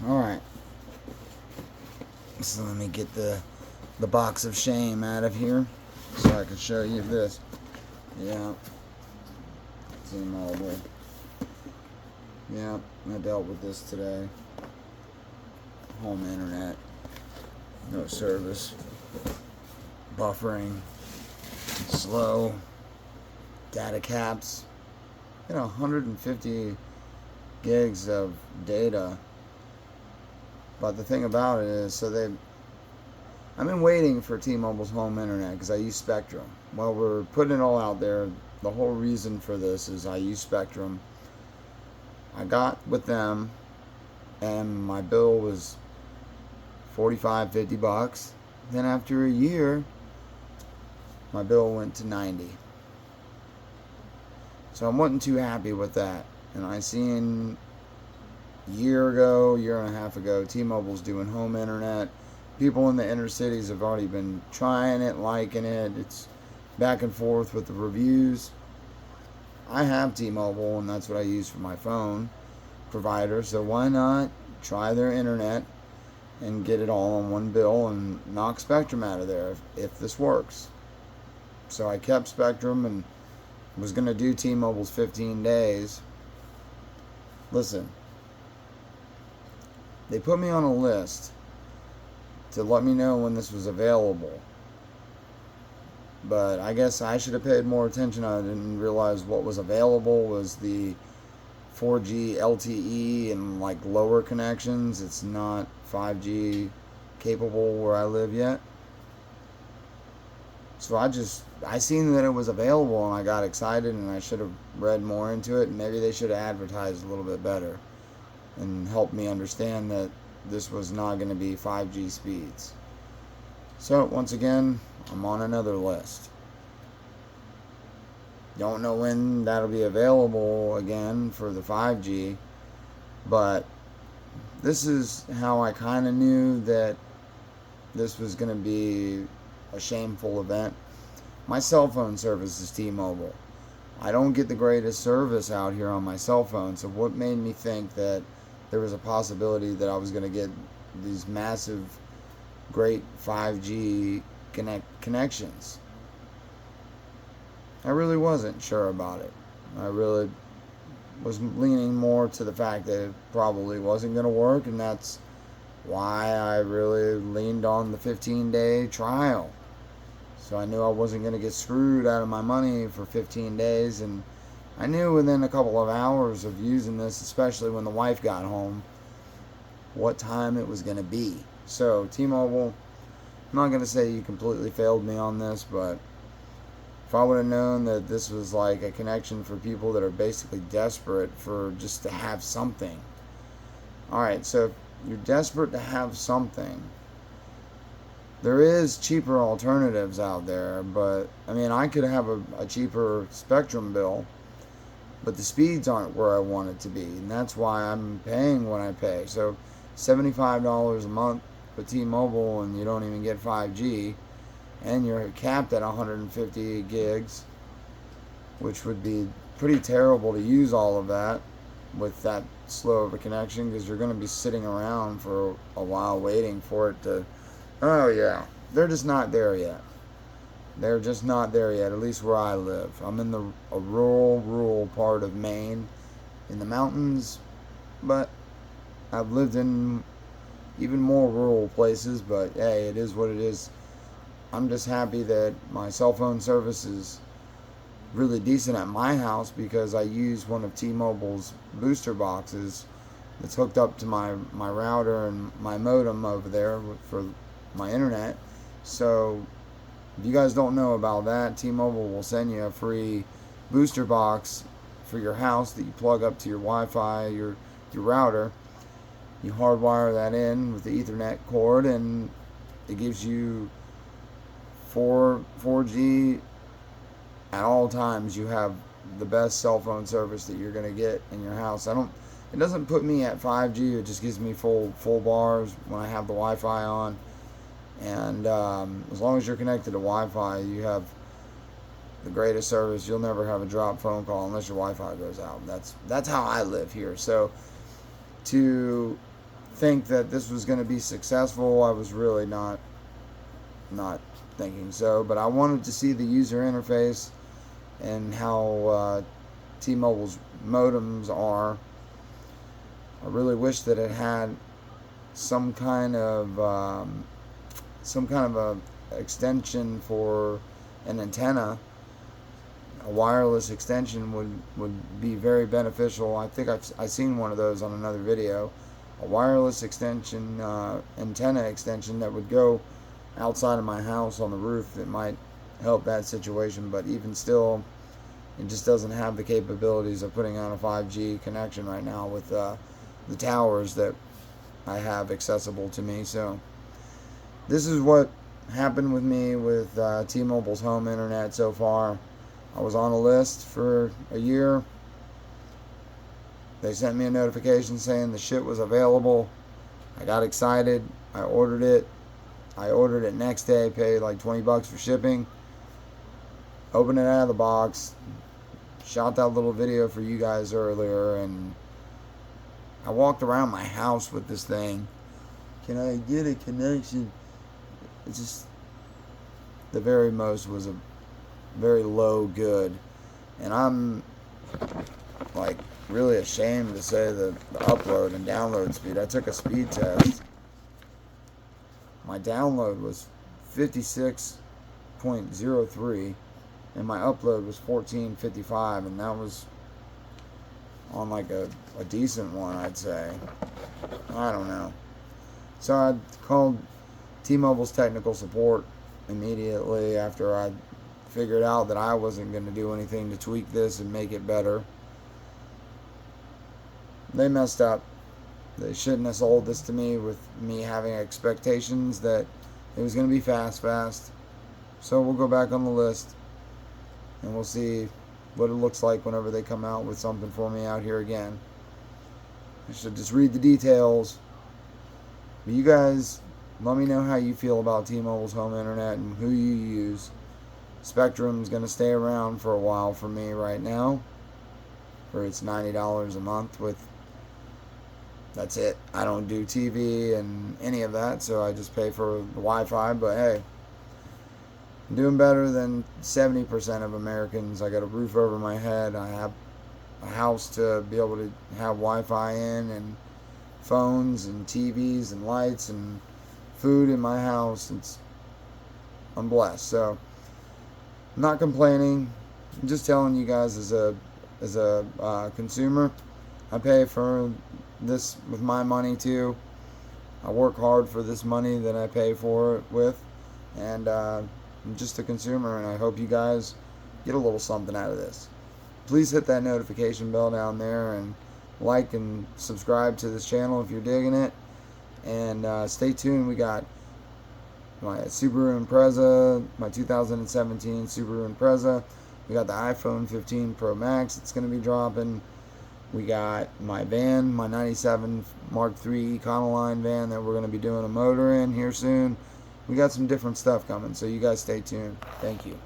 Alright, so let me get the box of shame out of here so I can show you this. Yeah, T-Mobile. Yeah, I dealt with this today. Home internet, no service, buffering, slow, data caps, 150 gigs of data. But the thing about it is, I've been waiting for T-Mobile's home internet because I use Spectrum. Well, we're putting it all out there. The whole reason for this is I use Spectrum. I got with them, and my bill was $45-50. Then after a year, my bill went to 90. So I wasn't too happy with that. And I seen year and a half ago, T-Mobile's doing home internet. People in the inner cities have already been trying it, liking it. It's back and forth with the reviews. I have T-Mobile, and that's what I use for my phone provider. So why not try their internet and get it all on one bill and knock Spectrum out of there if this works? So I kept Spectrum and was going to do T-Mobile's 15 days. Listen, they put me on a list to let me know when this was available. But I guess I should have paid more attention. I didn't realize what was available was the 4G LTE and like lower connections. It's not 5G capable where I live yet. So I seen that it was available and I got excited, and I should have read more into it, and maybe they should have advertised a little bit better and helped me understand that this was not going to be 5G speeds. So once again, I'm on another list. Don't know when that'll be available again for the 5G, but this is how I kind of knew that this was going to be a shameful event. My cell phone service is T-Mobile. I don't get the greatest service out here on my cell phone, so what made me think that there was a possibility that I was going to get these massive, great 5G connections? I really wasn't sure about it. I really was leaning more to the fact that it probably wasn't going to work, and that's why I really leaned on the 15-day trial. So I knew I wasn't going to get screwed out of my money for 15 days, and I knew within a couple of hours of using this, especially when the wife got home, what time it was going to be. So T-Mobile, I'm not going to say you completely failed me on this, but if I would have known that this was like a connection for people that are basically desperate for just to have something. Alright, so if you're desperate to have something, there is cheaper alternatives out there, but I mean, I could have a cheaper Spectrum bill, but the speeds aren't where I want it to be, and that's why I'm paying what I pay. So $75 a month with T-Mobile, and you don't even get 5G, and you're capped at 150 gigs, which would be pretty terrible to use all of that with that slow of a connection, because you're going to be sitting around for a while waiting for it to... Oh yeah, they're just not there yet. They're just not there yet, at least where I live. I'm in a rural part of Maine, in the mountains, but I've lived in even more rural places, but hey, it is what it is. I'm just happy that my cell phone service is really decent at my house, because I use one of T-Mobile's booster boxes that's hooked up to my router and my modem over there for my internet. So if you guys don't know about that, T-Mobile will send you a free booster box for your house that you plug up to your Wi-Fi, your router. You hardwire that in with the Ethernet cord, and it gives you 4G at all times. You have the best cell phone service that you're going to get in your house. It doesn't put me at 5G. It just gives me full bars when I have the Wi-Fi on. And as long as you're connected to Wi-Fi, you have the greatest service. You'll never have a drop phone call unless your Wi-Fi goes out. That's how I live here. So to think that this was going to be successful. I was really not thinking so, but I wanted to see the user interface and how T-Mobile's modems are. I really wish that it had some kind of a extension for an antenna. A wireless extension would be very beneficial. I think I've seen one of those on another video. A wireless extension, antenna extension that would go outside of my house on the roof that might help that situation. But even still, it just doesn't have the capabilities of putting on a 5G connection right now with the towers that I have accessible to me. So this is what happened with me with T-Mobile's home internet so far. I was on a list for a year. They sent me a notification saying the shit was available. I got excited. I ordered it. I ordered it next day, paid like $20 for shipping. Opened it out of the box. Shot that little video for you guys earlier, and I walked around my house with this thing. Can I get a connection? It's just, the very most was a very low good. And I'm like really ashamed to say the upload and download speed. I took a speed test. My download was 56.03 and my upload was 1455, and that was on like a decent one, I'd say. I don't know. So I called T-Mobile's technical support immediately after I figured out that I wasn't going to do anything to tweak this and make it better. They messed up. They shouldn't have sold this to me with me having expectations that it was going to be fast. So we'll go back on the list and we'll see what it looks like whenever they come out with something for me out here again. I should just read the details. But you guys, let me know how you feel about T-Mobile's home internet and who you use. Spectrum's going to stay around for a while for me right now. For its $90 a month with... That's it. I don't do TV and any of that, so I just pay for the Wi-Fi. But hey, I'm doing better than 70% of Americans. I got a roof over my head. I have a house to be able to have Wi-Fi in, and phones and TVs and lights and food in my house. I'm blessed. So I'm not complaining. I'm just telling you guys as a consumer, I pay for this with my money too. I work hard for this money that I pay for it with, and I'm just a consumer, and I hope you guys get a little something out of this. Please hit that notification bell down there and like and subscribe to this channel if you're digging it, and stay tuned. We got my Subaru Impreza, my 2017 Subaru Impreza. We got the iPhone 15 Pro Max. It's going to be dropping. We got my van, my 97 Mark III Econoline van that we're going to be doing a motor in here soon. We got some different stuff coming, so you guys stay tuned. Thank you.